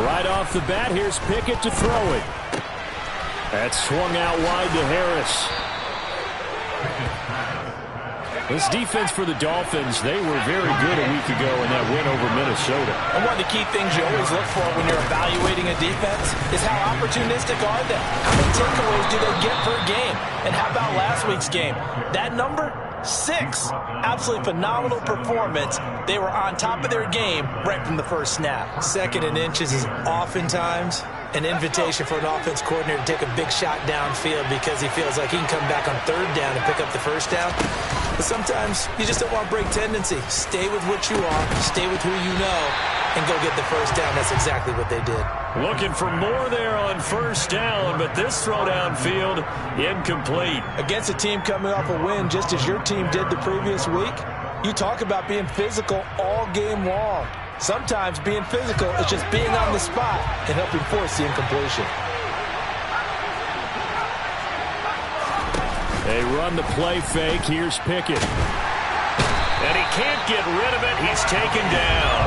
Right off the bat, here's Pickett to throw it. That's swung out wide to Harris. This defense for the Dolphins, they were very good a week ago in that win over Minnesota. And one of the key things you always look for when you're evaluating a defense is how opportunistic are they? How many takeaways do they get per game? And how about last week's game? That number? 6. Absolutely phenomenal performance. They were on top of their game right from the first snap. Second and inches is oftentimes an invitation for an offense coordinator to take a big shot downfield because he feels like he can come back on third down and pick up the first down. But sometimes you just don't want to break tendency. Stay with what you are, stay with who you know, and go get the first down. That's exactly what they did. Looking for more there on first down, but this throw downfield incomplete. Against a team coming off a win just as your team did the previous week, you talk about being physical all game long. Sometimes being physical is just being on the spot and helping force the incompletion. They run the play fake. Here's Pickett. And he can't get rid of it. He's taken down.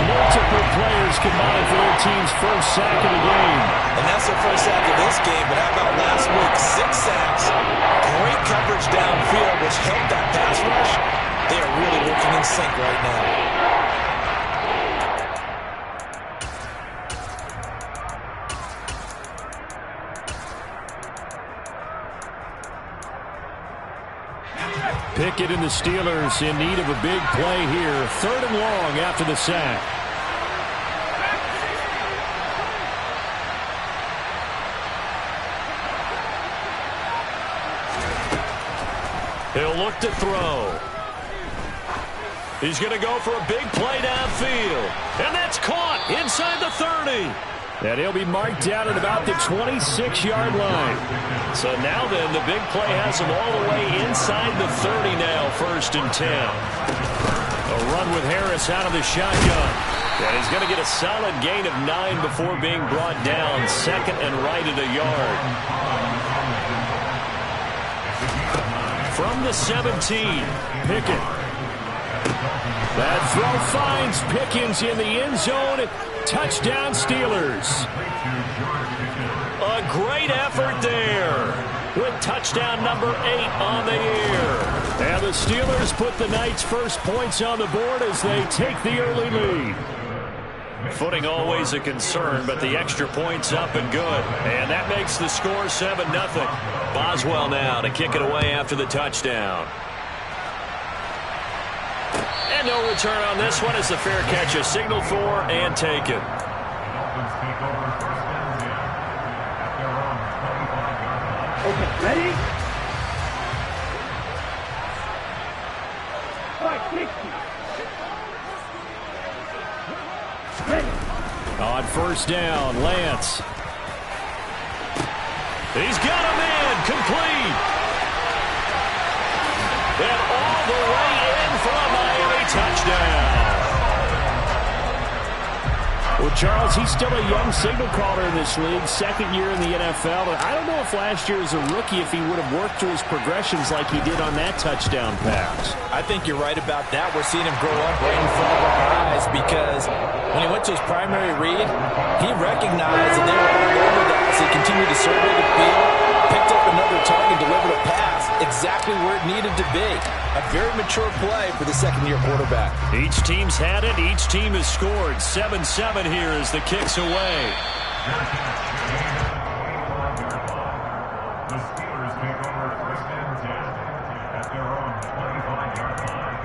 Multiple players combined for their team's first sack of the game. And that's their first sack of this game. But how about last week? 6 sacks. Great coverage downfield, which helped that pass rush. They are really working in sync right now. Pickett and the Steelers in need of a big play here. 3rd and long after the sack. He'll look to throw. He's going to go for a big play downfield. And that's caught inside the 30. And he'll be marked down at about the 26-yard line. So now then, the big play has him all the way inside the 30 now, 1st and 10. A run with Harris out of the shotgun. And he's going to get a solid gain of 9 before being brought down. 2nd and right at a yard. From the 17, Pickett. That throw finds Pickens in the end zone. Touchdown, Steelers. A great effort there with touchdown number 8 on the year. And the Steelers put the Knights' first points on the board as they take the early lead. Footing always a concern, but the extra point's up and good. And that makes the score 7-0. Boswell now to kick it away after the touchdown. And no return on this one as the fair catch is signaled for and taken. Okay, ready? On first down, Lance. He's got a man complete. And all the way in for a Miami touchdown. Well, Charles, he's still a young signal caller in this league, 2nd year in the NFL. And I don't know if last year as a rookie, if he would have worked through his progressions like he did on that touchdown pass. I think you're right about that. We're seeing him grow up right in front of our eyes because when he went to his primary read, he recognized that they were all over that as he continued to survey the field, picked up another target, delivered a pass exactly where it needed to be. A very mature play for the 2nd-year quarterback. Each team's had it. Each team has scored. 7-7 here as the kick's away. The Steelers take over 1st and 10 at their own 25-yard line.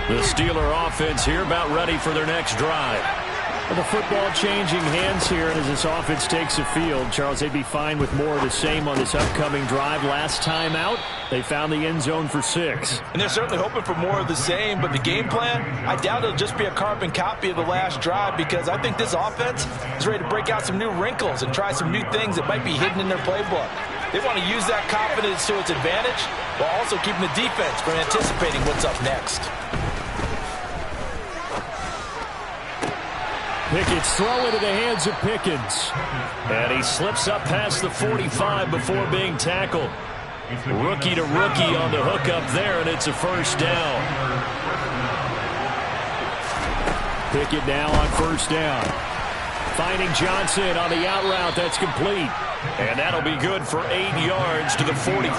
The Steeler offense here about ready for their next drive. Well, the football changing hands here, and as this offense takes the field, Charles, they'd be fine with more of the same on this upcoming drive. Last time out, they found the end zone for 6. And they're certainly hoping for more of the same, but the game plan, I doubt it'll just be a carbon copy of the last drive because I think this offense is ready to break out some new wrinkles and try some new things that might be hidden in their playbook. They want to use that confidence to its advantage while also keeping the defense from anticipating what's up next. Pickett's throw into the hands of Pickens. And he slips up past the 45 before being tackled. Rookie to rookie on the hook up there, and it's a first down. Pickett now on first down. Finding Johnson on the out route. That's complete. And that'll be good for 8 yards to the 45.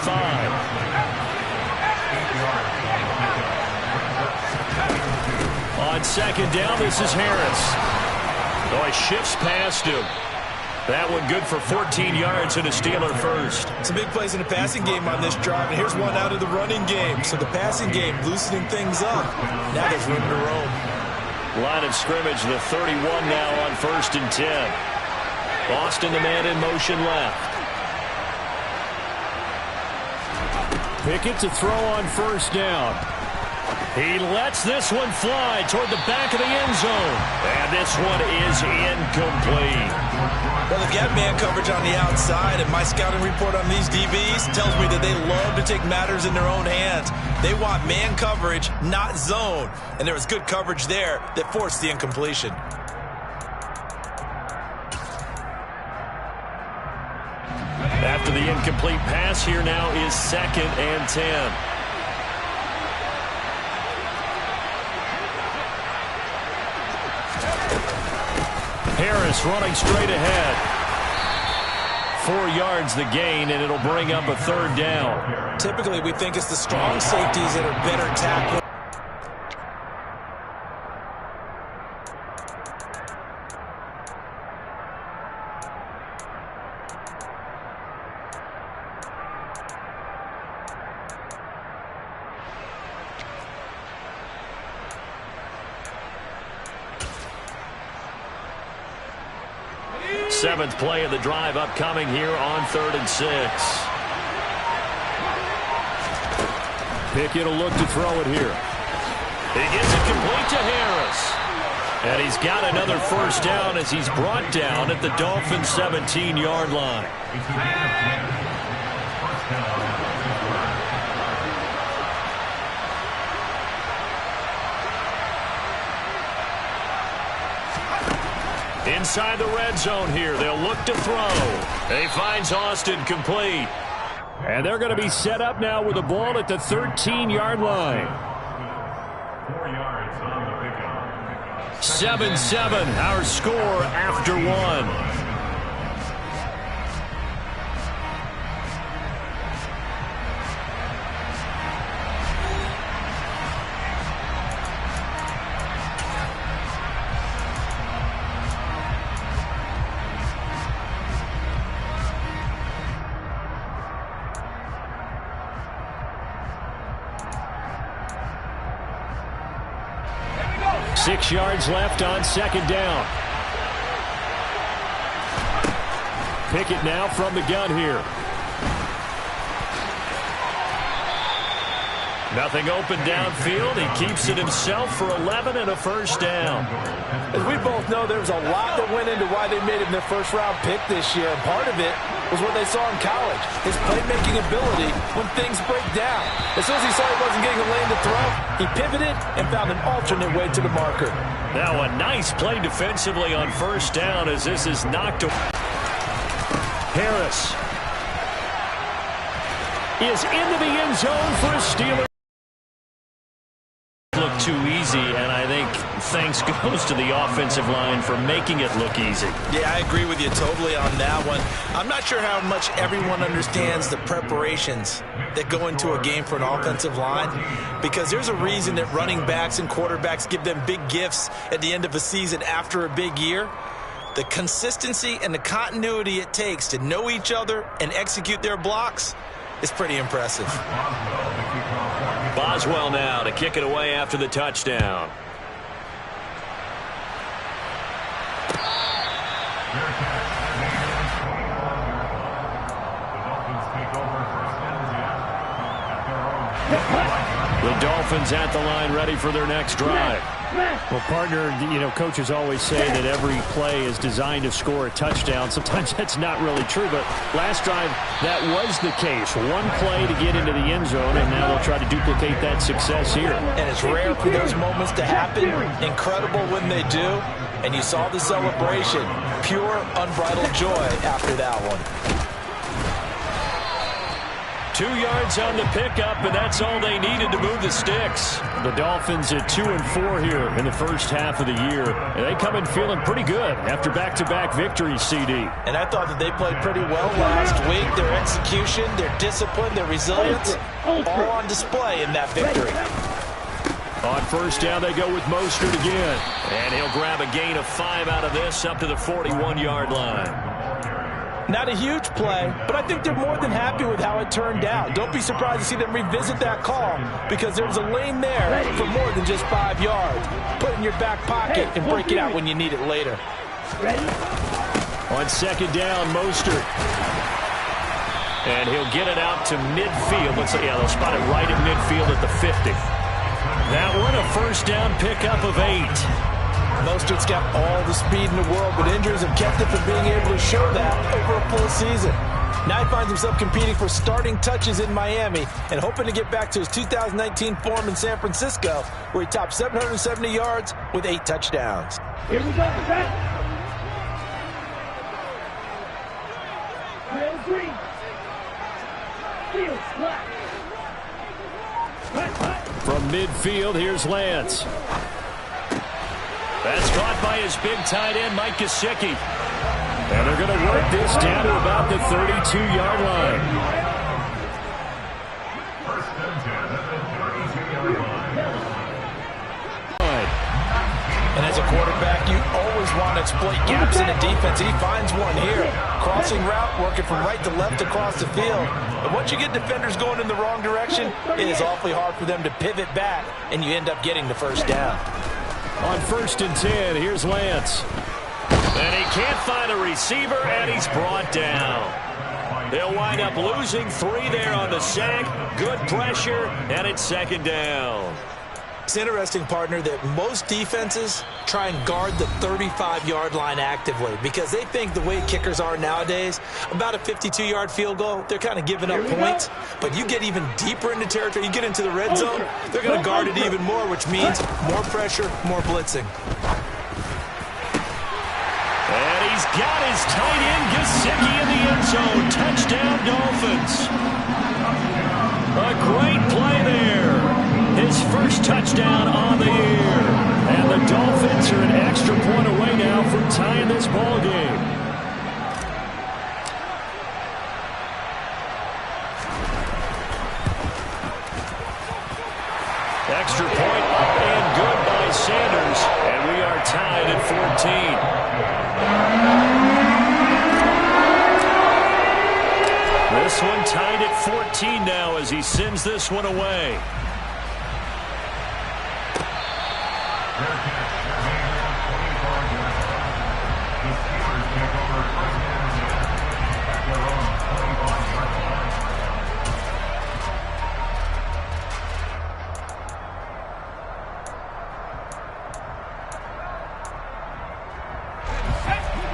On second down, this is Harris. Oh, he shifts past him. That one good for 14 yards and a Steeler first. Some big plays in the passing game on this drive, and here's one out of the running game. So the passing game loosening things up. Now there's room to roam. Line of scrimmage, the 31 now on 1st and 10. Boston, the man in motion left. Pickett to throw on first down. He lets this one fly toward the back of the end zone. And this one is incomplete. Well, they've got man coverage on the outside, and my scouting report on these DBs tells me that they love to take matters in their own hands. They want man coverage, not zone. And there was good coverage there that forced the incompletion. After the incomplete pass, here now is 2nd and 10. Harris running straight ahead. 4 yards the gain, and it'll bring up a 3rd down. Typically, we think it's the strong safeties that are better tackling. Seventh play of the drive upcoming here on 3rd and 6. Pickett will look to throw it here. He gets it complete to Harris. And he's got another first down as he's brought down at the Dolphins' 17-yard line. Inside the red zone here, they'll look to throw. He finds Austin complete. And they're going to be set up now with the ball at the 13-yard line. 4 yards on the pickup. 7-7, our score after 1. Six yards left on second down. Pickett now from the gun here. Nothing open downfield. He keeps it himself for 11 and a first down. As we both know, there's a lot that went into why they made him their first-round pick this year. And part of it was what they saw in college, his playmaking ability when things break down. As soon as he saw he wasn't getting a lane to throw, he pivoted and found an alternate way to the marker. Now a nice play defensively on first down as this is knocked away. Harris is into the end zone for a Steeler. Look too easy, and I think thanks goes to the offensive line for making it look easy. Yeah, I agree with you totally on that one. I'm not sure how much everyone understands the preparations that go into a game for an offensive line, because there's a reason that running backs and quarterbacks give them big gifts at the end of a season after a big year. The consistency and the continuity it takes to know each other and execute their blocks is pretty impressive. Boswell now to kick it away after the touchdown. The Dolphins at the line ready for their next drive. Well, partner, you know, coaches always say that every play is designed to score a touchdown. Sometimes that's not really true, but last drive, that was the case. One play to get into the end zone, and now they'll try to duplicate that success here. And it's rare for those moments to happen. Incredible when they do. And you saw the celebration. Pure, unbridled joy after that one. 2 yards on the pickup, and that's all they needed to move the sticks. The Dolphins at 2-4 here in the first half of the year. And they come in feeling pretty good after back-to-back victories, CD. And I thought that they played pretty well last week. Their execution, their discipline, their resilience, all on display in that victory. On first down, they go with Mostert again. And he'll grab a gain of 5 out of this up to the 41-yard line. Not a huge play, but I think they're more than happy with how it turned out. Don't be surprised to see them revisit that call because there's a lane there for more than just 5 yards. Put it in your back pocket and break it out when you need it later. On second down, Mostert. And he'll get it out to midfield. Looks like, yeah, they'll spot it right at midfield at the 50. That one, a first down pickup of 8. Mostert's got all the speed in the world, but injuries have kept him from being able to show that over a full season. Now he finds himself competing for starting touches in Miami and hoping to get back to his 2019 form in San Francisco, where he topped 770 yards with 8 touchdowns. Here we go, set. Trail 3. Field flat. From midfield, here's Lance. That's caught by his big tight end, Mike Gesicki. And they're going to work this down to about the 32-yard line. First and 10 at the 32-yard line. And as a quarterback, you always want to exploit gaps in a defense, and he finds one here. Crossing route, working from right to left across the field. But once you get defenders going in the wrong direction, it is awfully hard for them to pivot back, and you end up getting the first down. On first and 10, here's Lance. And he can't find a receiver, and he's brought down. They'll wind up losing 3 there on the sack. Good pressure, and it's second down. It's interesting, partner, that most defenses try and guard the 35-yard line actively because they think the way kickers are nowadays, about a 52-yard field goal, they're kind of giving up points. But you get even deeper into territory, you get into the red zone, they're going to guard it even more, which means more pressure, more blitzing. And he's got his tight end, Gesicki, in the end zone. Touchdown, Dolphins. A great play there. His first touchdown on the year. And the Dolphins are an extra point away now from tying this ball game. Extra point and good by Sanders. And we are tied at 14. This one tied at 14 now as he sends this one away.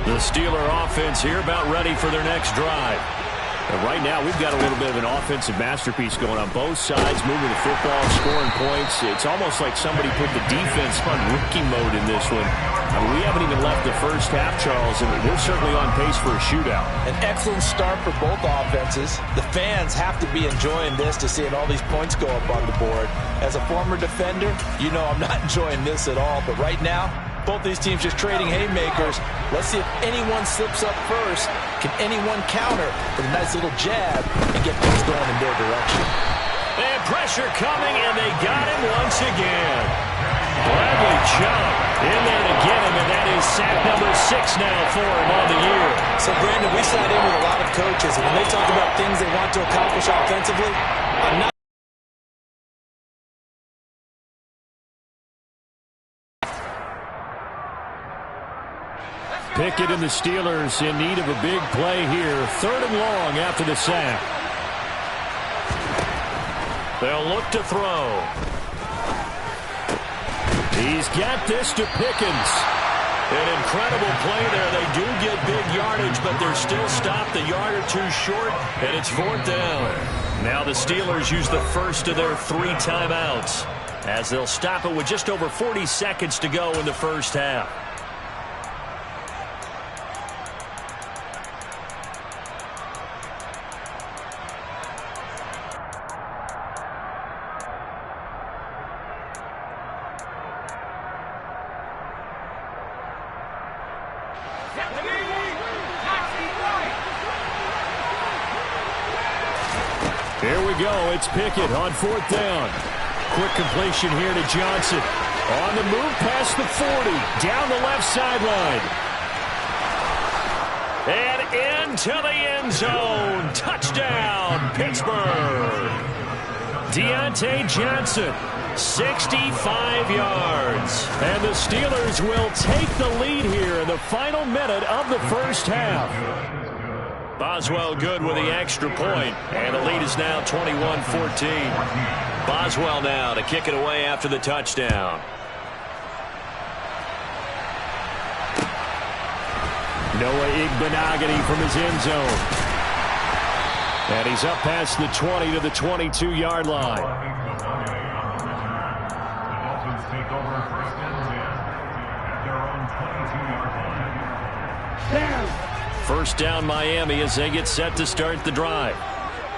The Steeler offense here about ready for their next drive. And right now, we've got a little bit of an offensive masterpiece going on both sides, moving the football, scoring points. It's almost like somebody put the defense on rookie mode in this one. I mean, we haven't even left the first half, Charles, and we're certainly on pace for a shootout. An excellent start for both offenses. The fans have to be enjoying this to seeing all these points go up on the board. As a former defender, you know I'm not enjoying this at all. But right now, both these teams just trading haymakers. Let's see if anyone slips up first. Can anyone counter with a nice little jab and get things going in their direction? And pressure coming, and they got him once again. Bradley Chubb in there to get him, and that is sack number 6 now for him on the year. So, Brandon, we sat in with a lot of coaches, and when they talk about things they want to accomplish offensively, I'm not Pickett and the Steelers in need of a big play here. 3rd and long after the sack. They'll look to throw. He's got this to Pickens. An incredible play there. They do get big yardage, but they're still stopped a yard or two short, and it's 4th down. Now the Steelers use the first of their 3 timeouts as they'll stop it with just over 40 seconds to go in the first half. Here we go. It's Pickett on 4th down. Quick completion here to Johnson. On the move past the 40. Down the left sideline. And into the end zone. Touchdown, Pittsburgh. Deontay Johnson, 65 yards. And the Steelers will take the lead here in the final minute of the first half. Boswell good with the extra point, and the lead is now 21-14. Boswell now to kick it away after the touchdown. Noah Igbenogany from his end zone. And he's up past the 20 to the 22-yard line. The Dolphins take over 1st and 10 at their own 22-yard line. First down Miami as they get set to start the drive.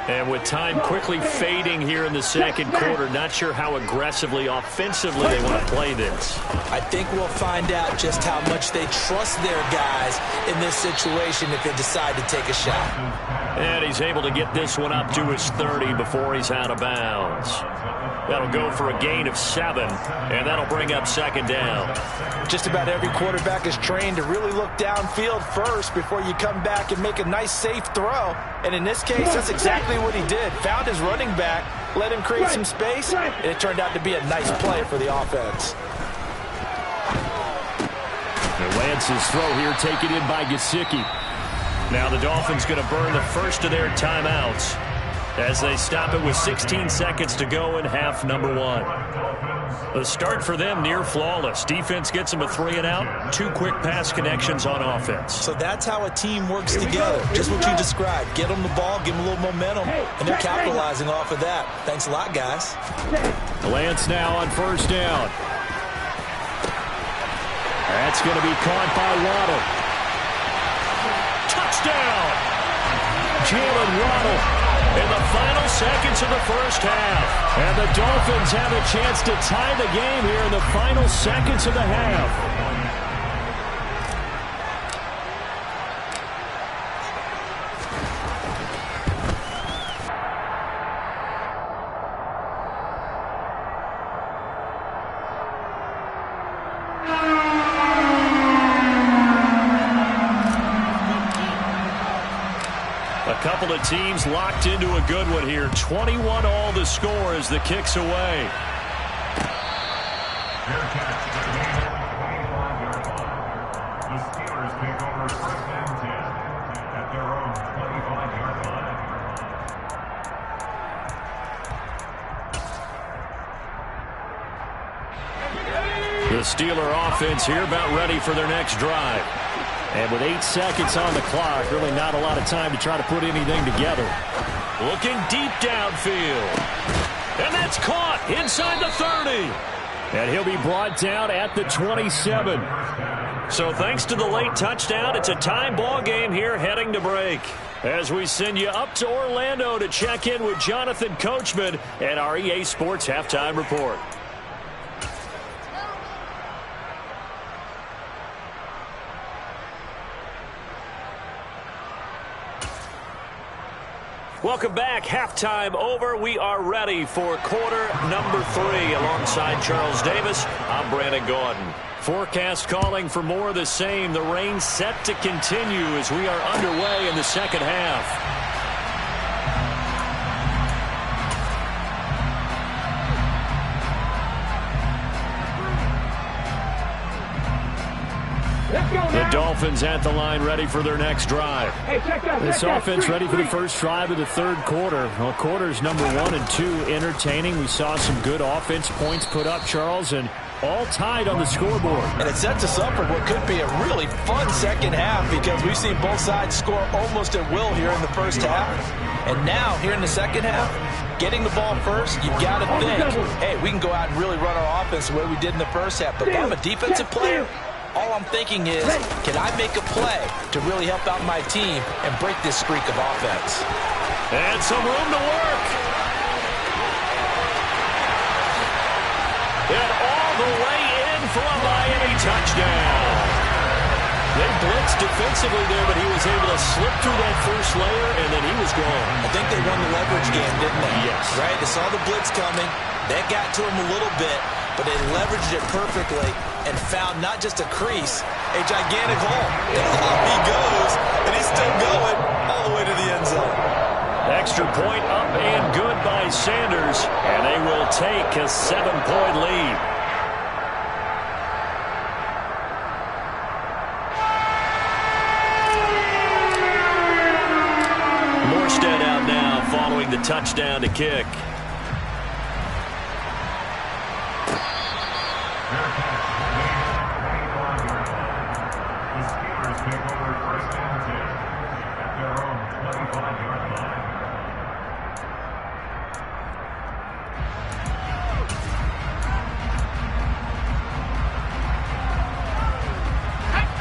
And with time quickly fading here in the second quarter, not sure how aggressively, offensively they want to play this. I think we'll find out just how much they trust their guys in this situation if they decide to take a shot. And he's able to get this one up to his 30 before he's out of bounds. That'll go for a gain of 7, and that'll bring up 2nd down. Just about every quarterback is trained to really look downfield first before you come back and make a nice, safe throw. And in this case, that's exactly what he did. Found his running back, let him create some space, and it turned out to be a nice play for the offense. And Lance's throw here taken in by Gesicki. Now the Dolphins going to burn the first of their timeouts as they stop it with 16 seconds to go in half number 1. The start for them near flawless. Defense gets them a 3-and-out. 2 quick pass connections on offense. So that's how a team works together. Just what you described. Get them the ball, give them a little momentum, and they're capitalizing off of that. Thanks a lot, guys. Lance now on 1st down. That's going to be caught by Waddle. Touchdown! Jalen Waddle in the final seconds of the first half. And the Dolphins have a chance to tie the game here in the final seconds of the half. A couple of teams locked into a good one here. 21 all the score as the kick's away. The Steelers take over 1st and 10 at their own 25-yard line. The Steeler offense here about ready for their next drive. And with 8 seconds on the clock, really not a lot of time to try to put anything together. Looking deep downfield. And that's caught inside the 30. And he'll be brought down at the 27. So thanks to the late touchdown, it's a tie ball game here heading to break. As we send you up to Orlando to check in with Jonathan Coachman and our EA Sports Halftime Report. Welcome back. Halftime over. We are ready for quarter number 3. Alongside Charles Davis, I'm Brandon Gaudin. Forecast calling for more of the same. The rain set to continue as we are underway in the second half. The Dolphins at the line ready for their next drive. This offense ready for the first drive of the third quarter. Well, quarters number 1 and 2 entertaining. We saw some good offense points put up, Charles, and all tied on the scoreboard. And it sets us up for what could be a really fun second half because we've seen both sides score almost at will here in the first half. And now, here in the second half, getting the ball first, you've got to think, hey, we can go out and really run our offense the way we did in the first half. But if I'm a defensive player, all I'm thinking is, can I make a play to really help out my team and break this streak of offense? And some room to work. And all the way in for a Miami touchdown. They blitzed defensively there, but he was able to slip through that first layer, and then he was gone. I think they won the leverage game, didn't they? Yes. Right? They saw the blitz coming. That got to him a little bit, but they leveraged it perfectly and found not just a crease, a gigantic hole. And off he goes, and he's still going all the way to the end zone. Extra point up and good by Sanders, and they will take a 7-point lead. Morstead out now following the touchdown to kick.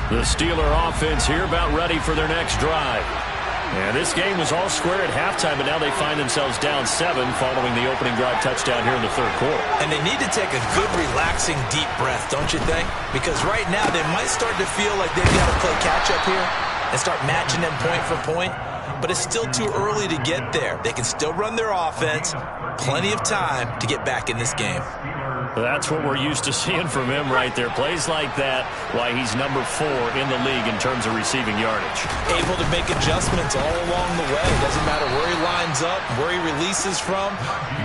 The Steeler offense here about ready for their next drive. And this game was all square at halftime, but now they find themselves down 7 following the opening drive touchdown here in the third quarter. And they need to take a good, relaxing, deep breath, don't you think? Because right now they might start to feel like they've got to play catch-up here and start matching them point for point. But it's still too early to get there. They can still run their offense. Plenty of time to get back in this game. That's what we're used to seeing from him right there. Plays like that, why he's number 4 in the league in terms of receiving yardage. Able to make adjustments all along the way. Doesn't matter where he lines up, where he releases from.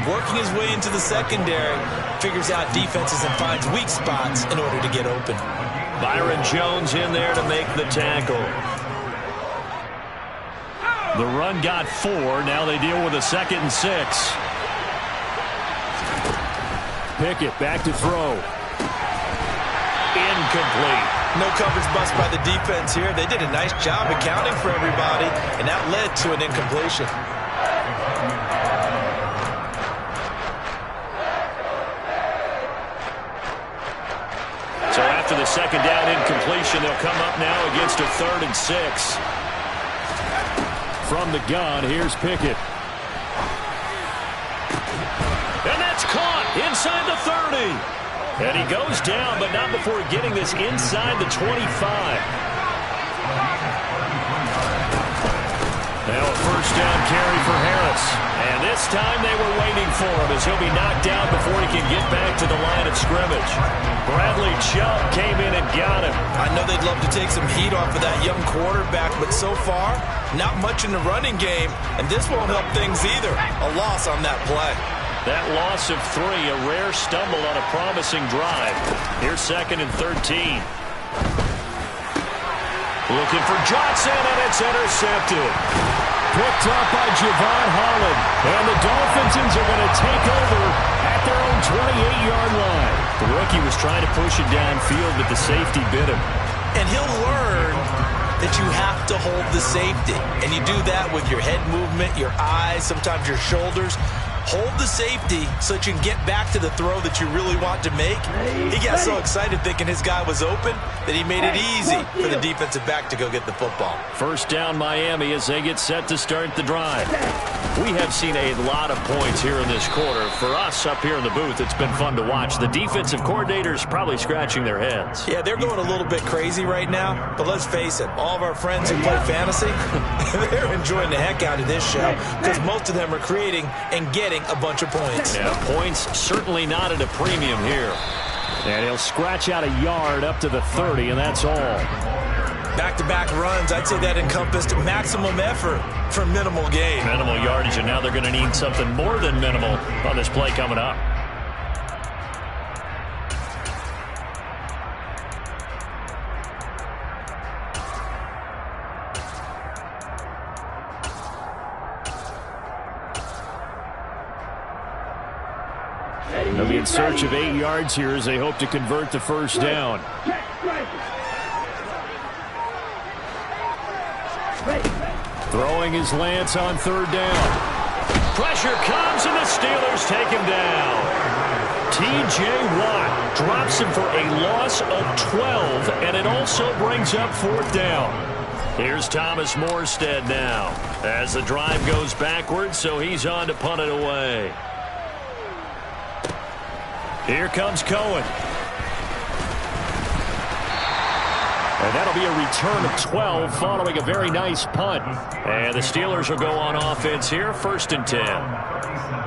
Working his way into the secondary, figures out defenses and finds weak spots in order to get open. Byron Jones in there to make the tackle. The run got 4. Now they deal with a 2nd and 6. Pickett back to throw. Incomplete. No coverage bust by the defense here. They did a nice job accounting for everybody, and that led to an incompletion. So after the second down incompletion, they'll come up now against a 3rd and 6. From the gun, here's Pickett. And that's caught inside the 30. And he goes down, but not before getting this inside the 25. Now a first down carry for Harris. And this time they were waiting for him as he'll be knocked down before he can get back to the line of scrimmage. Bradley Chubb came in and got him. I know they'd love to take some heat off of that young quarterback, but so far, not much in the running game, and this won't help things either. A loss on that play. That loss of 3, a rare stumble on a promising drive. Here's 2nd and 13. Looking for Johnson, and it's intercepted. Picked up by Javon Holland. And the Dolphins are going to take over at their own 28-yard line. The rookie was trying to push it downfield, but the safety bit him. And he'll learn that you have to hold the safety. And you do that with your head movement, your eyes, sometimes your shoulders. Hold the safety so that you can get back to the throw that you really want to make. He got so excited thinking his guy was open that he made it easy for the defensive back to go get the football. First down Miami as they get set to start the drive. We have seen a lot of points here in this quarter. For us up here in the booth, it's been fun to watch. The defensive coordinators probably scratching their heads. Yeah, they're going a little bit crazy right now, but let's face it, all of our friends who play fantasy, they're enjoying the heck out of this show because most of them are creating and getting a bunch of points. Yeah, points certainly not at a premium here. And he'll scratch out a yard up to the 30, and that's all. Back-to-back runs, I'd say that encompassed maximum effort for minimal gain. Minimal yardage, and now they're going to need something more than minimal on this play coming up. Ready? They'll be in search of 8 yards here as they hope to convert the first down. Throwing his Lance on third down. Pressure comes, and the Steelers take him down. T.J. Watt drops him for a loss of 12, and it also brings up fourth down. Here's Thomas Morstead now as the drive goes backwards, so he's on to punt it away. Here comes Cohen. And that'll be a return of 12 following a very nice punt. And the Steelers will go on offense here, 1st and 10.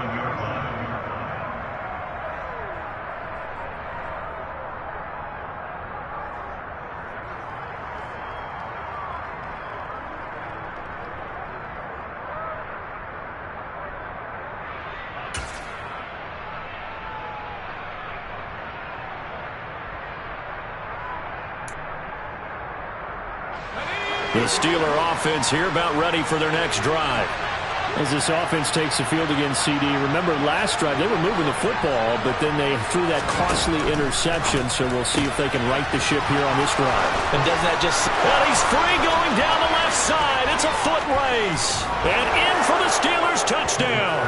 The Steeler offense here about ready for their next drive. As this offense takes the field against CD, remember last drive they were moving the football, but then they threw that costly interception, so we'll see if they can right the ship here on this drive. And doesn't that just... Well, he's free going down the left side. It's a foot race. And in for the Steelers touchdown.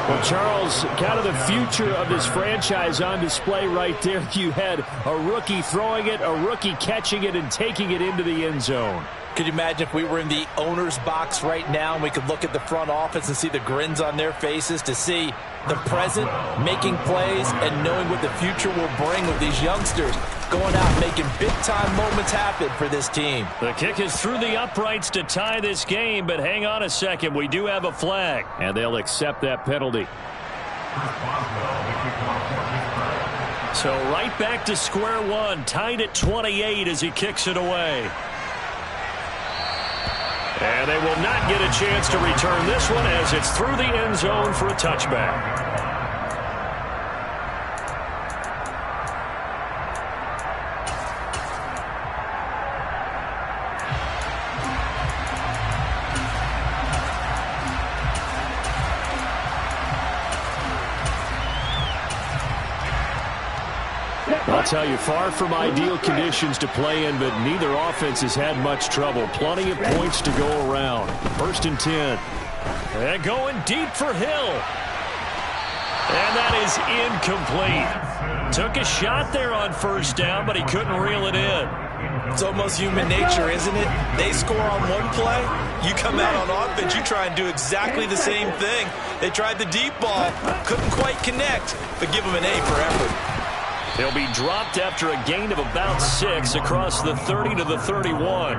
Well, Charles, kind of the future of this franchise on display right there. You had a rookie throwing it, a rookie catching it, and taking it into the end zone. Could you imagine if we were in the owner's box right now and we could look at the front office and see the grins on their faces, to see the present making plays and knowing what the future will bring with these youngsters going out and making big-time moments happen for this team. The kick is through the uprights to tie this game, but hang on a second. We do have a flag, and they'll accept that penalty. So right back to square one, tied at 28 as he kicks it away. And they will not get a chance to return this one as it's through the end zone for a touchback. I'll tell you, far from ideal conditions to play in, but neither offense has had much trouble. Plenty of points to go around. 1st and 10. And going deep for Hill. And that is incomplete. Took a shot there on first down, but he couldn't reel it in. It's almost human nature, isn't it? They score on one play, you come out on offense, you try and do exactly the same thing. They tried the deep ball, couldn't quite connect, but give them an A for effort. He'll be dropped after a gain of about 6 across the 30 to the 31.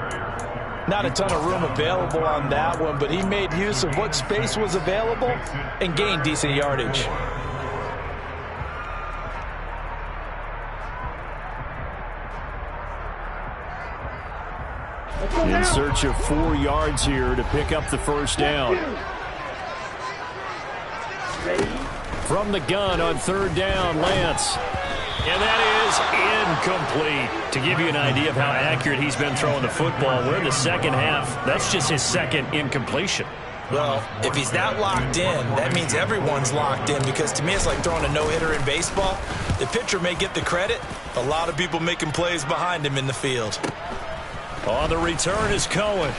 Not a ton of room available on that one, but he made use of what space was available and gained decent yardage. In search of 4 yards here to pick up the first down. From the gun on third down, Lance. And that is incomplete. To give you an idea of how accurate he's been throwing the football, we're in the second half. That's just his second incompletion. Well, if he's that locked in, that means everyone's locked in, because to me it's like throwing a no-hitter in baseball. The pitcher may get the credit. A lot of people making plays behind him in the field. On the return is Cohen.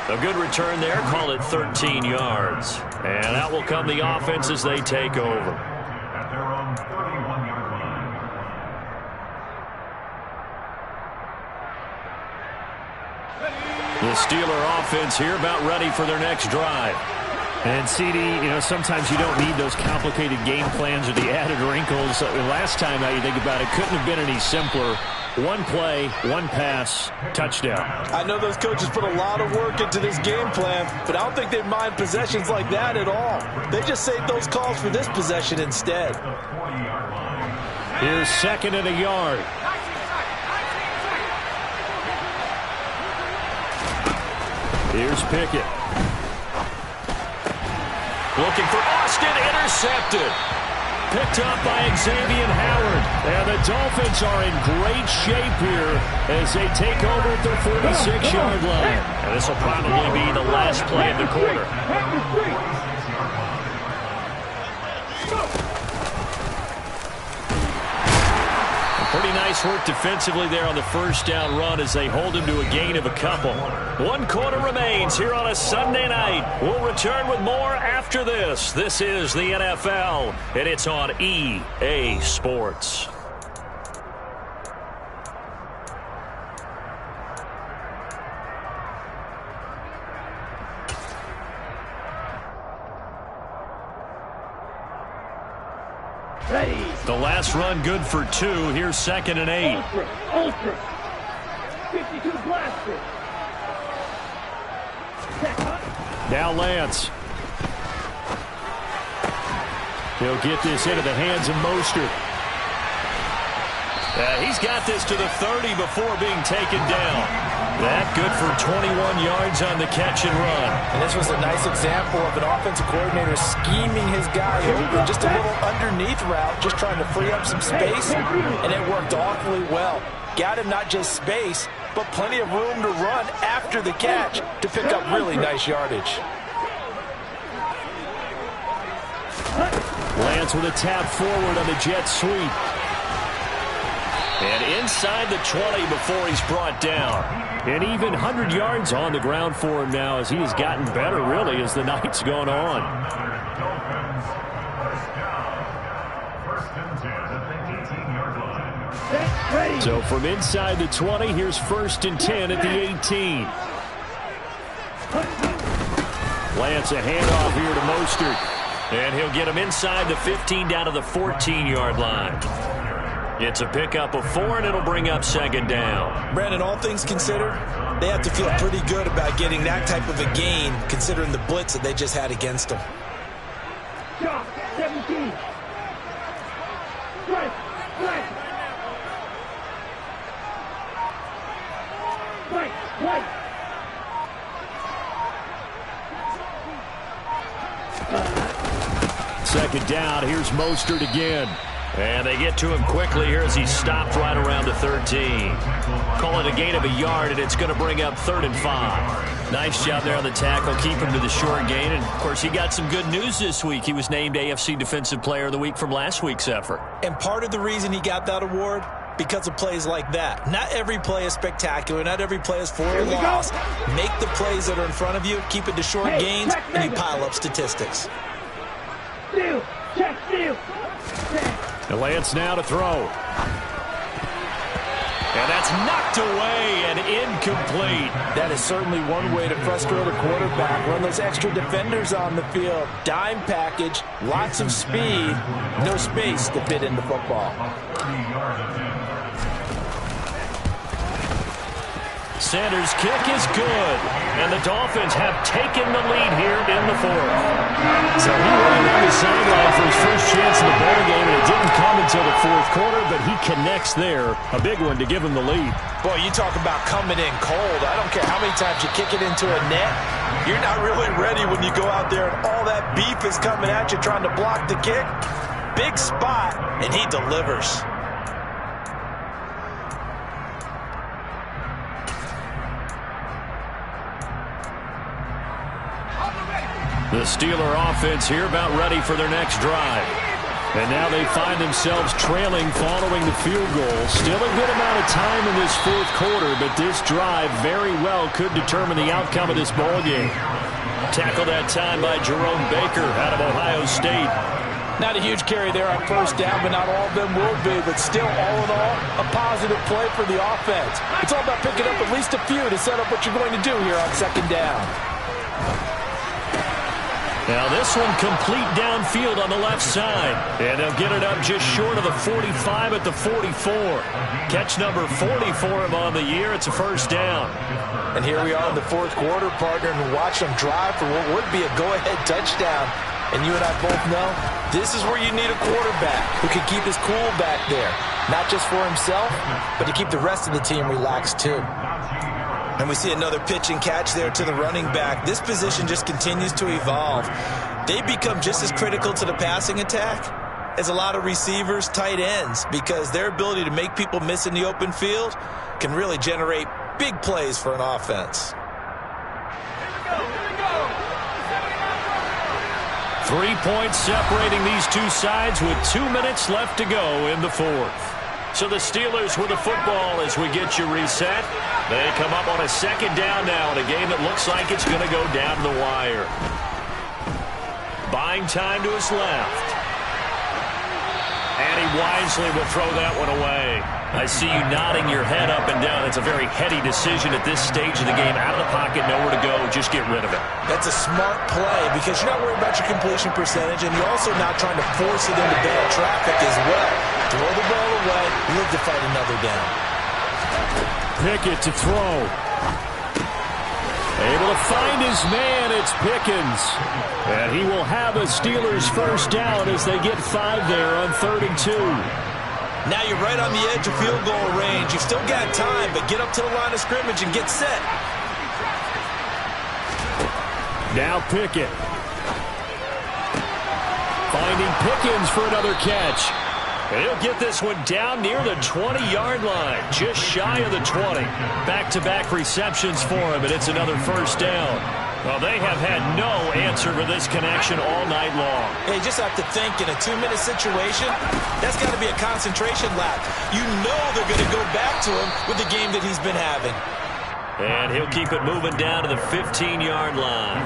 A good return there. Call it 13 yards. And out will come the offense as they take over. The Steeler offense here about ready for their next drive. And CD, you know, sometimes you don't need those complicated game plans or the added wrinkles. Last time now you think about it, couldn't have been any simpler. One play, one pass, touchdown. I know those coaches put a lot of work into this game plan, but I don't think they mind possessions like that at all. They just saved those calls for this possession instead. Here's 2nd and a yard. Here's Pickett. Looking for Austin, intercepted. Picked up by Xavier Howard. And the Dolphins are in great shape here as they take over at their 46-yard line. And this will probably be the last play of the quarter. Pretty nice work defensively there on the first down run as they hold him to a gain of a couple. 1 quarter remains here on a Sunday night. We'll return with more after this. This is the NFL, and it's on EA Sports. Ready. The last run good for 2. Here's 2nd and 8. Ultra. 52 blaster. Now Lance. He'll get this into the hands of Mostert. He's got this to the 30 before being taken down. That good for 21 yards on the catch and run. And this was a nice example of an offensive coordinator scheming his guy over just a little underneath route, just trying to free up some space, and it worked awfully well. Got him not just space, but plenty of room to run after the catch to pick up really nice yardage. Lance with a tap forward on the jet sweep. And inside the 20 before he's brought down. And even 100 yards on the ground for him now as he has gotten better, really, as the night's gone on. So from inside the 20, here's 1st and 10 at the 18. Lance a handoff here to Mostert. And he'll get him inside the 15 down to the 14-yard line. It's a pickup of 4, and it'll bring up 2nd down. Brandon, all things considered, they have to feel pretty good about getting that type of a gain, considering the blitz that they just had against them. Shot. 17. Strike. Strike. Strike. Strike. Second down. Here's Mostert again. And they get to him quickly here as he's stopped right around the 13. Call it a gain of a yard, and it's going to bring up 3rd and 5. Nice job there on the tackle. Keep him to the short gain. And, of course, he got some good news this week. He was named AFC Defensive Player of the Week from last week's effort. And part of the reason he got that award, because of plays like that. Not every play is spectacular. Not every play is for a loss. Make the plays that are in front of you, keep it to short gains, and you pile up statistics. Steal. Check. Steal. And Lance now to throw. And that's knocked away and incomplete. That is certainly one way to frustrate a quarterback. Run those extra defenders on the field. Dime package, lots of speed, no space to fit into football. Sanders' kick is good, and the Dolphins have taken the lead here in the 4th. So he ran on the sideline for his first chance in the ballgame, and it didn't come until the 4th quarter, but he connects there. A big one to give him the lead. Boy, you talk about coming in cold. I don't care how many times you kick it into a net. You're not really ready when you go out there and all that beef is coming at you trying to block the kick. Big spot, and he delivers. The Steeler offense here about ready for their next drive. And now they find themselves trailing following the field goal. Still a good amount of time in this 4th quarter, but this drive very well could determine the outcome of this ballgame. Tackled that time by Jerome Baker out of Ohio State. Not a huge carry there on 1st down, but not all of them will be. But still, all in all, a positive play for the offense. It's all about picking up at least a few to set up what you're going to do here on 2nd down. Now this one complete downfield on the left side. And they'll get it up just short of the 45 at the 44. Catch number 40 for him on the year. It's a 1st down. And here we are in the 4th quarter, partner, and watch them drive for what would be a go-ahead touchdown. And you and I both know this is where you need a quarterback who can keep his cool back there. Not just for himself, but to keep the rest of the team relaxed too. And we see another pitch and catch there to the running back. This position just continues to evolve. They become just as critical to the passing attack as a lot of receivers, tight ends, because their ability to make people miss in the open field can really generate big plays for an offense. 3 points separating these two sides with 2 minutes left to go in the 4th. So the Steelers with the football as we get you reset. They come up on a second down now in a game that looks like it's going to go down the wire. Buying time to his left. And he wisely will throw that one away. I see you nodding your head up and down. It's a very heady decision at this stage of the game. Out of the pocket, nowhere to go. Just get rid of it. That's a smart play because you're not worried about your completion percentage, and you're also not trying to force it into bad traffic as well. Throw the ball away, live to fight another down. Pickett to throw. Able to find his man. It's Pickens. And he will have a Steelers first down as they get 5 there on 3rd and 2. Now you're right on the edge of field goal range. You've still got time, but get up to the line of scrimmage and get set. Now Pickett. Finding Pickens for another catch. And he'll get this one down near the 20-yard line, just shy of the 20. Back-to-back receptions for him, and it's another first down. Well, they have had no answer for this connection all night long. Hey, you just have to think in a 2-minute situation, that's got to be a concentration lap. You know they're going to go back to him with the game that he's been having. And he'll keep it moving down to the 15-yard line.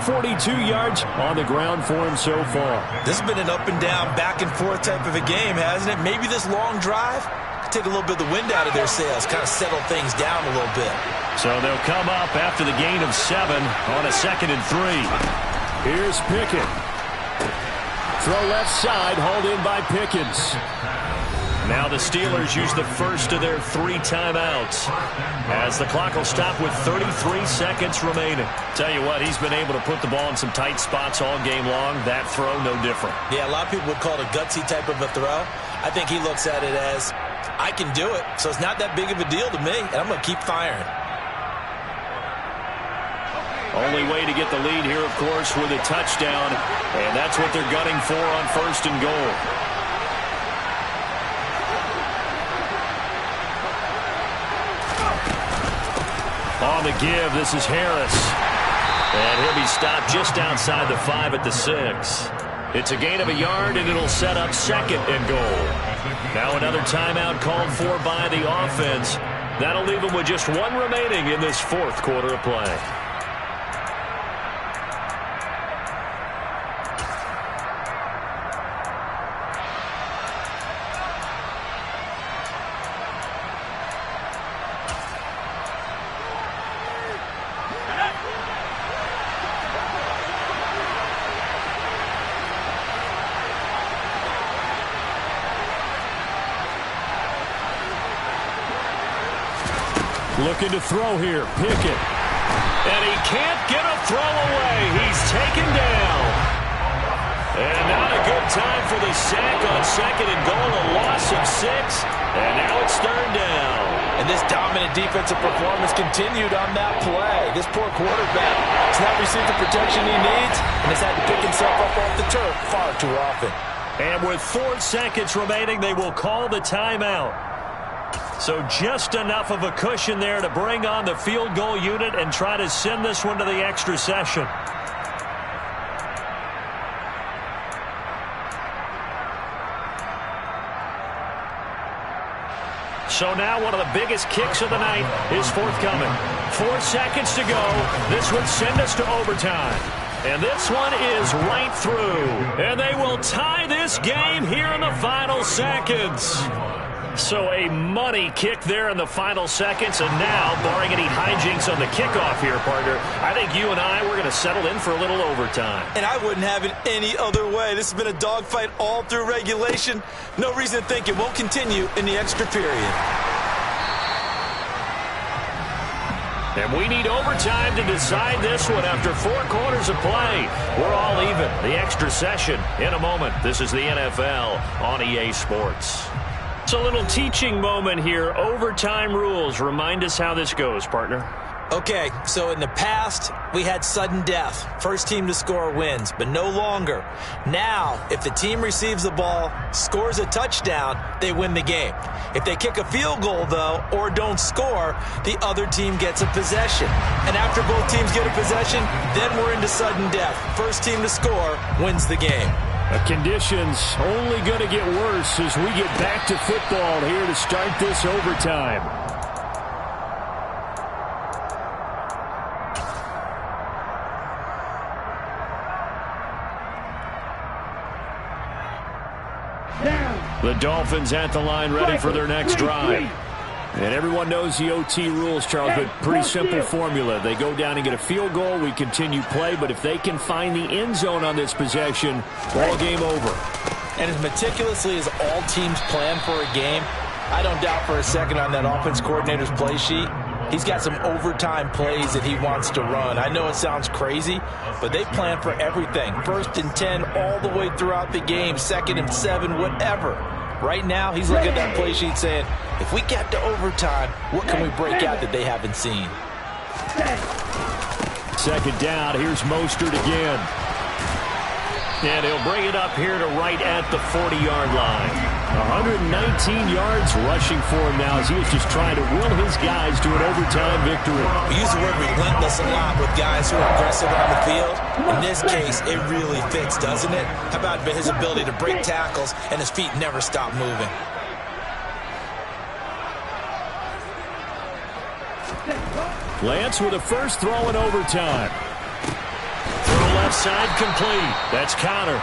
42 yards on the ground for him so far. This has been an up-and-down, back-and-forth type of a game, hasn't it? Maybe this long drive could take a little bit of the wind out of their sails, kind of settle things down a little bit. So they'll come up after the gain of 7 on a 2nd and 3. Here's Pickett. Throw left side, hauled in by Pickens. Now the Steelers use the first of their 3 timeouts as the clock will stop with 33 seconds remaining. Tell you what, he's been able to put the ball in some tight spots all game long. That throw, no different. Yeah, a lot of people would call it a gutsy type of a throw. I think he looks at it as, I can do it, so it's not that big of a deal to me, and I'm going to keep firing. Only way to get the lead here, of course, with a touchdown, and that's what they're gunning for on 1st and goal. On the give, this is Harris. And he'll be stopped just outside the 5 at the 6. It's a gain of a yard, and it'll set up 2nd and goal. Now another timeout called for by the offense. That'll leave them with just 1 remaining in this 4th quarter of play. Looking to throw here, Pickett. And he can't get a throw away. He's taken down. And not a good time for the sack on 2nd and goal. A loss of 6. And now it's 3rd down. And this dominant defensive performance continued on that play. This poor quarterback has not received the protection he needs and has had to pick himself up off the turf far too often. And with 4 seconds remaining, they will call the timeout. So just enough of a cushion there to bring on the field goal unit and try to send this one to the extra session. So now one of the biggest kicks of the night is forthcoming. 4 seconds to go. This would send us to overtime. And this one is right through. And they will tie this game here in the final seconds. So a money kick there in the final seconds. And now, barring any hijinks on the kickoff here, partner, I think you and I, we're going to settle in for a little overtime. And I wouldn't have it any other way. This has been a dogfight all through regulation. No reason to think it won't continue in the extra period. And we need overtime to decide this one after 4 quarters of play. We're all even. The extra session in a moment. This is the NFL on EA Sports. It's a little teaching moment here. Overtime rules. Remind us how this goes, partner. Okay, so in the past, we had sudden death. First team to score wins, but no longer. Now, if the team receives the ball, scores a touchdown, they win the game. If they kick a field goal, though, or don't score, the other team gets a possession. And after both teams get a possession, then we're into sudden death. First team to score wins the game. The conditions only going to get worse as we get back to football here to start this overtime. The Dolphins at the line ready for their next drive. And everyone knows the OT rules, Charles, but pretty simple formula. They go down and get a field goal, we continue play, but if they can find the end zone on this possession, ball game over. And as meticulously as all teams plan for a game, I don't doubt for a second on that offense coordinator's play sheet, he's got some overtime plays that he wants to run. I know it sounds crazy, but they plan for everything. 1st and 10 all the way throughout the game, 2nd and 7, whatever. Right now, he's looking at that play sheet saying, if we get to overtime, what can we break out that they haven't seen? 2nd down, here's Mostert again. And he'll bring it up here to right at the 40-yard line. 119 yards rushing for him now as he was just trying to will his guys to an overtime victory. We use the word relentless a lot with guys who are aggressive on the field. In this case, it really fits, doesn't it? How about his ability to break tackles and his feet never stop moving? Lance with a first throw in overtime. Throw left side complete. That's Connor.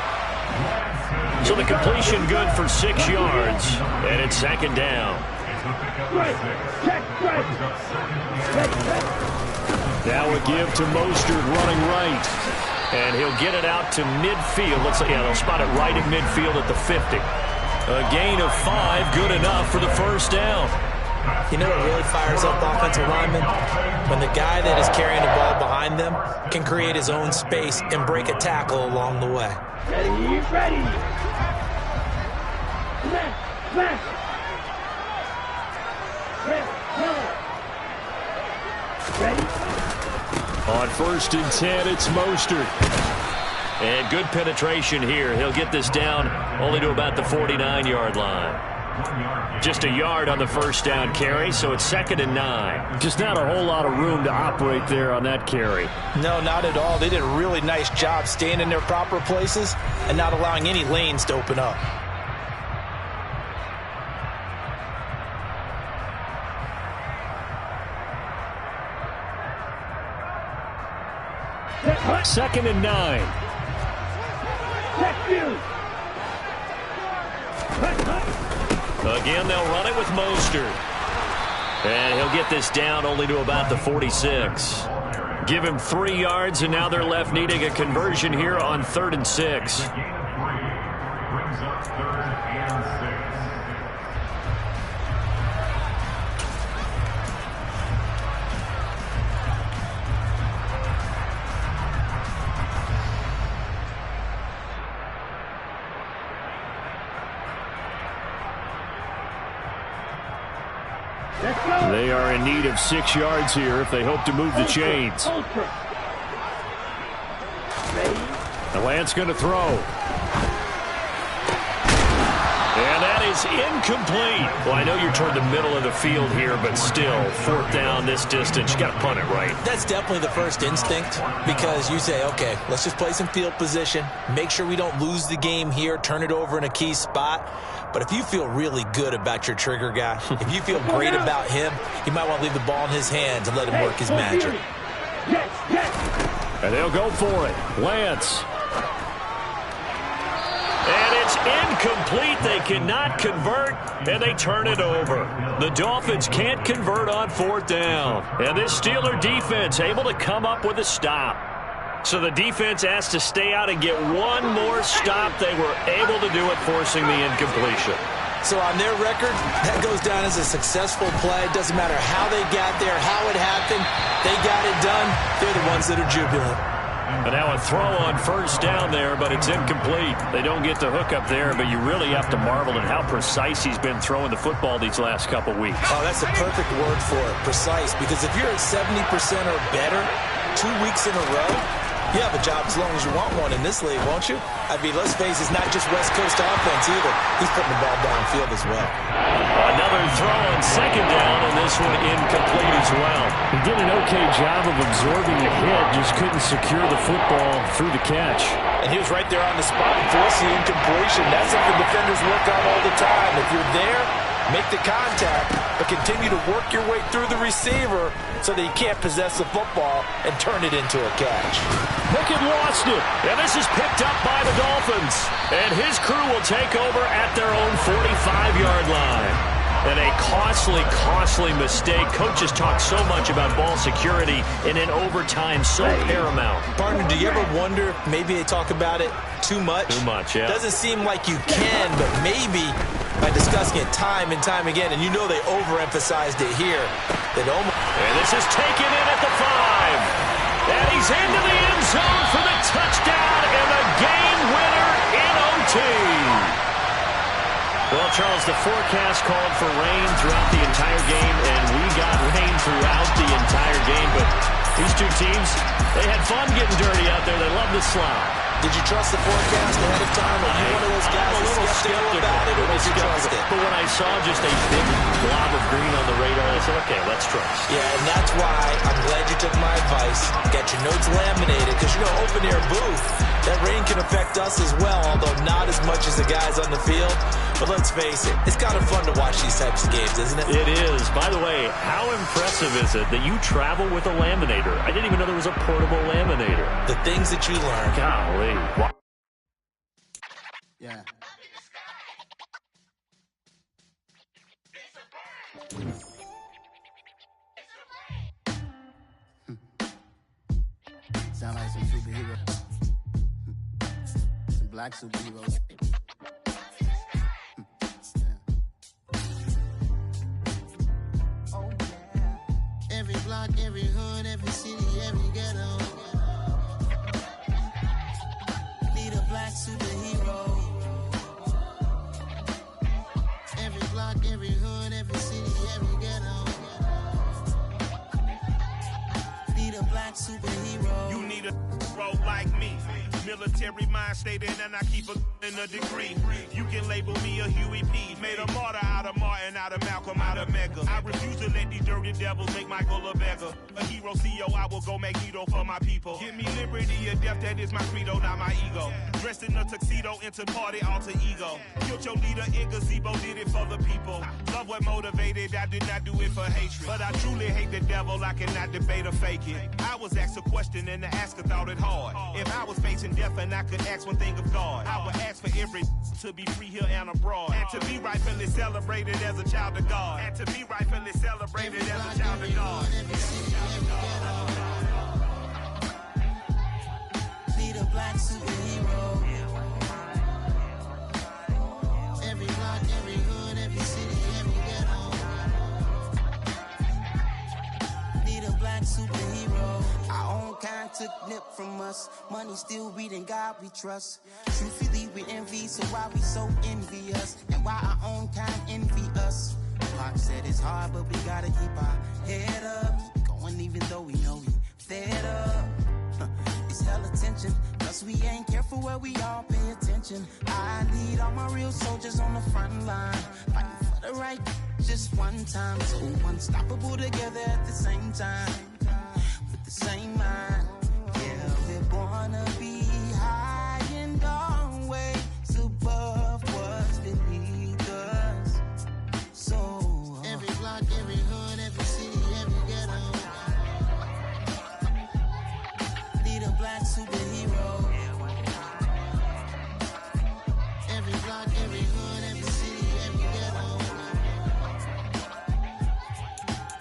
So the completion good for 6 yards. And it's 2nd down. Now a give to Mostert running right. And he'll get it out to midfield. Looks like, yeah, they'll spot it right in midfield at the 50. A gain of 5, good enough for the first down. You know what really fires up offensive linemen? When the guy that is carrying the ball behind them can create his own space and break a tackle along the way. Ready, ready. Smash, smash. Ready. On 1st and 10, it's Mostert. And good penetration here. He'll get this down only to about the 49-yard line. Just a yard on the first down carry, so it's 2nd and 9. Just not a whole lot of room to operate there on that carry. No, not at all. They did a really nice job staying in their proper places and not allowing any lanes to open up. Second and 9. Again, they'll run it with Mostert. And he'll get this down only to about the 46. Give him 3 yards, and now they're left needing a conversion here on 3rd and 6. Brings up 3rd and 6. They are in need of 6 yards here if they hope to move the chains. And Lance going to throw. And that is incomplete. Well, I know you're toward the middle of the field here, but still, 4th down this distance. You got to punt it right. That's definitely the first instinct because you say, okay, let's just play some field position, make sure we don't lose the game here, turn it over in a key spot. But if you feel really good about your trigger guy, if you feel great about him, you might want to leave the ball in his hands and let him work his magic. And they'll go for it. Lance. And it's incomplete. They cannot convert, and they turn it over. The Dolphins can't convert on 4th down. And this Steeler defense able to come up with a stop. So the defense asked to stay out and get one more stop. They were able to do it, forcing the incompletion. So on their record, that goes down as a successful play. It doesn't matter how they got there, how it happened. They got it done. They're the ones that are jubilant. And now a throw on 1st down there, but it's incomplete. They don't get the hook up there, but you really have to marvel at how precise he's been throwing the football these last couple weeks. Oh, that's a perfect word for it, precise. Because if you're at 70% or better 2 weeks in a row, You have a job as long as you want one in this league, won't you? I mean, let's face it, it's not just West Coast offense either. He's putting the ball downfield as well. Another throw on second down, and this one incomplete as well. He did an okay job of absorbing the hit, just couldn't secure the football through the catch. And he was right there on the spot and forced the incompletion. That's something defenders work on all the time. If you're there, make the contact, but continue to work your way through the receiver so that you can't possess the football and turn it into a catch. Pickett lost it, and this is picked up by the Dolphins. And his crew will take over at their own 45-yard line. And a costly mistake. Coaches talk so much about ball security and in overtime so paramount. Partner, do you ever wonder if maybe they talk about it too much? Too much, yeah. Doesn't seem like you can, but maybe by discussing it time and time again, and you know they overemphasized it here. And this is taken in at the 5. And he's into the end zone for the touchdown and the game winner in OT. Well, Charles, the forecast called for rain throughout the entire game, and we got rain throughout the entire game. But these two teams, they had fun getting dirty out there. They love the slide. Did you trust the forecast ahead of time? Are you one of those guys I'm a little skeptical about it, or did you trust it? But when I saw just a big blob of green on the radar, I said, okay, let's trust. Yeah, and that's why I'm glad you took my advice. Get your notes laminated, because, you know, open-air booth, that rain can affect us as well, although not as much as the guys on the field. But let's face it, it's kind of fun to watch these types of games, isn't it? It is. By the way, how impressive is it that you travel with a laminator? I didn't even know there was a portable laminator. The things that you learn. Golly. Yeah. Sound like some superheroes. Some black superheroes. Oh, yeah. Every block, every hood, every city, every ghetto. Need a black superhero. Every block, every hood, every city, every ghetto. Need a black superhero. You need a role like me. Military mind stated, and I keep in a degree. You can label me a Huey P. Made a martyr out of Martin, out of Malcolm, out of Mega. I refuse to let these dirty devils make Michael a beggar. A hero CEO, I will go Magneto for my people. Give me liberty or death, that is my credo, not my ego. Dressed in a tuxedo, into party, alter ego. Killed your leader in gazebo, did it for the people. Love what motivated, I did not do it for hatred. But I truly hate the devil, I cannot debate or fake it. I was asked a question and the asker thought it hard. If I was facing death and I could ask one thing of God, I would ask for every to be free here and abroad, and to be rightfully celebrated as a child of God, and to be rightfully celebrated as a child of God. Need a black superhero. Every block, every hood, every city, every ghetto. Need a black superhero. Our own kind took nip from us. Money still reading, God we trust. Truthfully we envy, so why we so envious? And why our own kind envy us? Pac said it's hard, but we gotta keep our head up. Going even though we know we fed up. It's hell attention, cause we ain't careful where we all pay attention. I need all my real soldiers on the front line, fighting for the right just one time. So unstoppable together at the same time, with the same mind. Yeah, we're gonna be high and always above what's beneath us. So every block, every hood, every city, every ghetto. Need a black superhero. Every block, every hood, every city, every ghetto.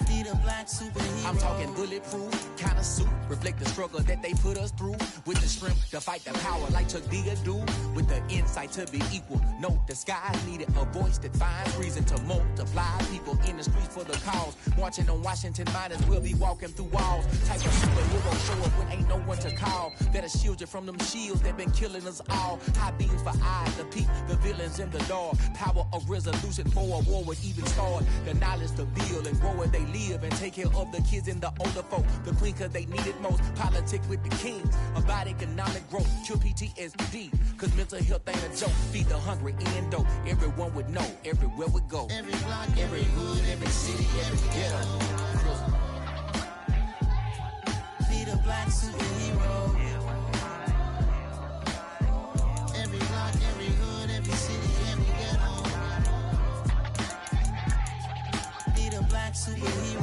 Need a black superhero. I'm talking bulletproof kind of suit, reflect the struggle that they put us through, with the strength to fight the power like Chuck D do, with the insight to be equal. No disguise needed, a voice that finds reason to multiply people in the streets for the cause. Marching on Washington, might as well be walking through walls. Type of superhero show when ain't no one to call. That'll shield you from them shields that been killing us all. High beams for eyes to peep the villains in the dark. Power of resolution for a war would even start. The knowledge to build and grow where they live and take care of the kids and the older folk. The queen cause they need it most. Politics with the kings about economic growth. Cure PTSD cause mental health ain't a joke. Feed the hungry in dope. Everyone would know everywhere we go. Every block, every hood, every city, every ghetto. Need a black superhero. Every block, every hood, every city, every ghetto. Need a black superhero.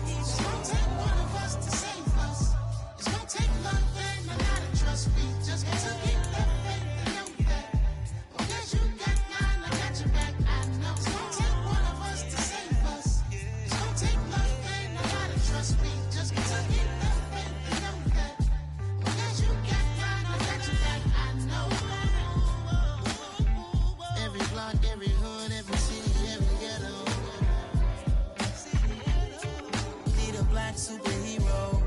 It's gonna take one of us to save us. It's gonna take love and a lot of trust. We just got to keep that faith and know that. Well, guess you got mine, I got your back. I know it's gonna take one of us to save us. It's gonna take love and a lot of trust. We just got to keep that faith and know that. Well, guess you got mine, I got your back. I know. Every block, every hood, every city, every ghetto. Need a black superhero.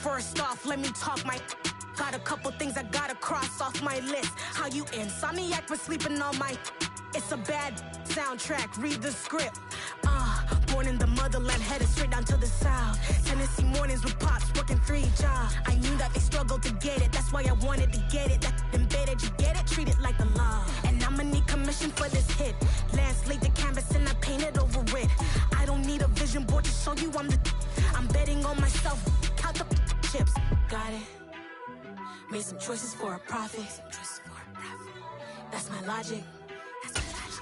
First off, let me talk my. Got a couple things I gotta cross off my list. How you insomniac for sleeping on my. It's a bad soundtrack, read the script. Born in the motherland, headed straight down to the south. Tennessee mornings with pops, working 3 jobs. I knew that they struggled to get it, that's why I wanted to get it. That embedded, you get it, treat it like the law. And I'ma need commission for this hit. Lance laid the canvas and I painted over it. I don't need a vision board to show you I'm betting on myself, count the chips. Got it. Made some choices for a profit. That's my logic.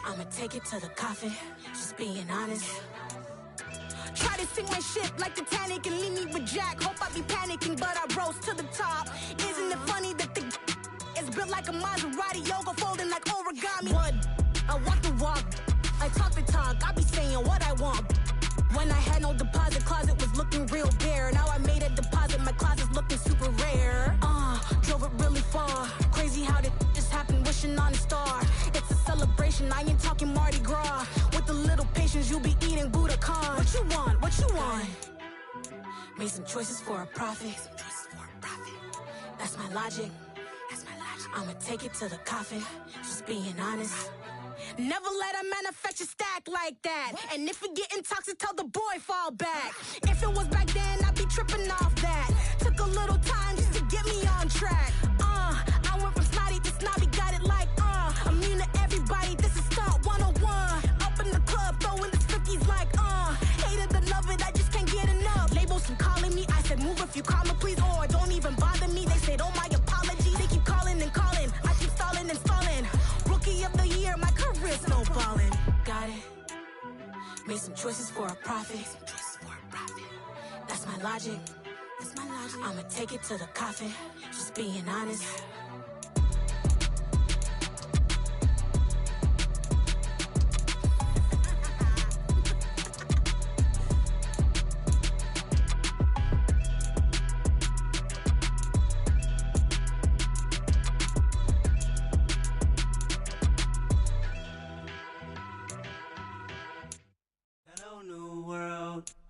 I'ma take it to the coffin, just being honest. Try to sink my ship like Titanic and leave me with Jack. Hope I be panicking, but I rose to the top. Isn't it funny that the is built like a Maserati, yoga folding like origami? What? I walk the walk, I talk the talk, I be saying what I want. When I had no deposit, closet was looking real bare. Now I made a deposit, my closet's looking super rare. Drove it really far. Crazy how did just happen, wishing on a star. It's a celebration, I ain't talking Mardi Gras. With a little patience, you'll be eating Budokan. What you want? What you want? Made some choices for a profit. That's my logic. I'ma take it to the coffin, just being honest. Never let a manufacture stack like that. And if we getting toxic, tell the boy fall back. If it was back then, I'd be tripping off that. Took a little time just to get me on track. I went from snotty to snobby, got it like immune to everybody, this is stunt 101. Up in the club, throwing the cookies like hated to love it, I just can't get enough. Labels from calling me, I said move if you call me please, or don't even bother me. They said oh my apologies, they keep calling and calling, I keep stalling and stalling. Rookie of the year, my career snowballing. Got it. Made some choices for a profit. That's my logic. I'ma take it to the coffin, just being honest.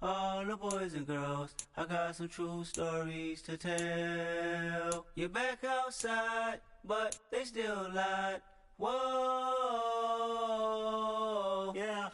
All the boys and girls, I got some true stories to tell. You're back outside, but they still lied. Whoa, yeah.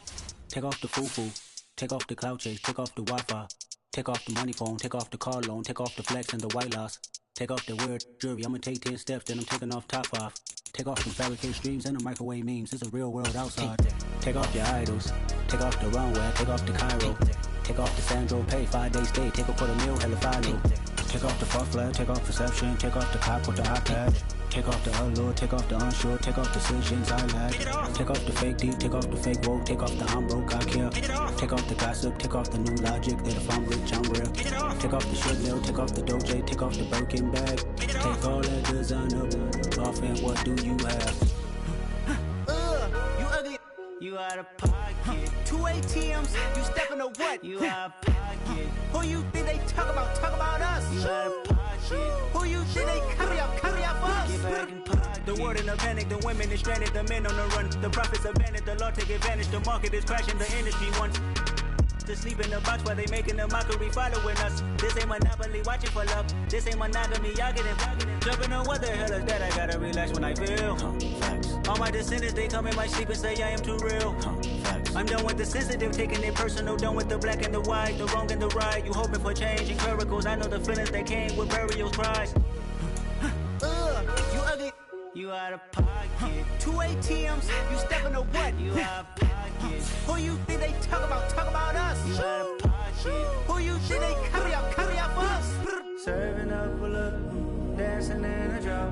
Take off the foo-foo, take off the cloud chase, take off the Wi-Fi, take off the money phone, take off the car loan, take off the flex and the white loss. Take off the weird jewelry, I'ma take 10 steps, then I'm taking off top 5. Take off the fabricated streams and the microwave memes, it's a real world outside. Take off your idols, take off the runway, take off the Cairo. Take off the Sandro pay, 5-day stay, take a $250,000, hella final. Take off the far flag, take off perception, take off the cop with the iPad. Take off the allure, take off the unsure, take off decisions I lack. Take off the fake deep, take off the fake woke, take off the I'm broke, I care. Take off the gossip, take off the new logic, that if I'm rich, I'm real. Take off the shit mill, take off the Doja, take off the Birkin bag. Take all that designer off and what do you have? You ugly, you out of pocket. 2 ATM ATMs, you stepping to what? You out of pocket. Who you think they talk about us? You out of pocket. Who you think they carry out for us? Get back in pocket. The world in a panic, the women is stranded, the men on the run. The profits abandoned, the law take advantage, the market is crashing, the industry wants to sleep in the box while they making a mockery following us. This ain't Monopoly, watching for love. This ain't monogamy, y'all getting jumping on what the hell is that? I gotta relax when I feel. All my descendants, they come in my sleep and say I am too real. I'm done with the sensitive, taking it personal. Done with the black and the white, the wrong and the right. You hoping for change and miracles. I know the feelings that came with burial cries. You ugly. You out of pocket. 2 ATMs, you stepping to what? You out of pocket. Who you think they talk about us? You out of pocket. Who you think they carry out for us? Serving up a look, dancing in a drop.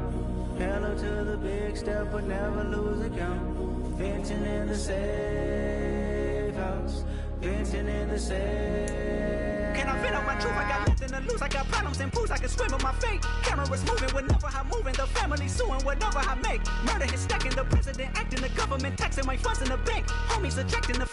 Hello to the big step, but never lose a count. Venting in the safe house. Venting in the safe. Can I vent out my truth? I got nothing to lose. I got problems and pools. I can swim in my fate. Cameras moving whenever I'm moving. The family suing whatever I make. Murder is stacking. The president acting. The government taxing my funds in the bank. Homies ejecting the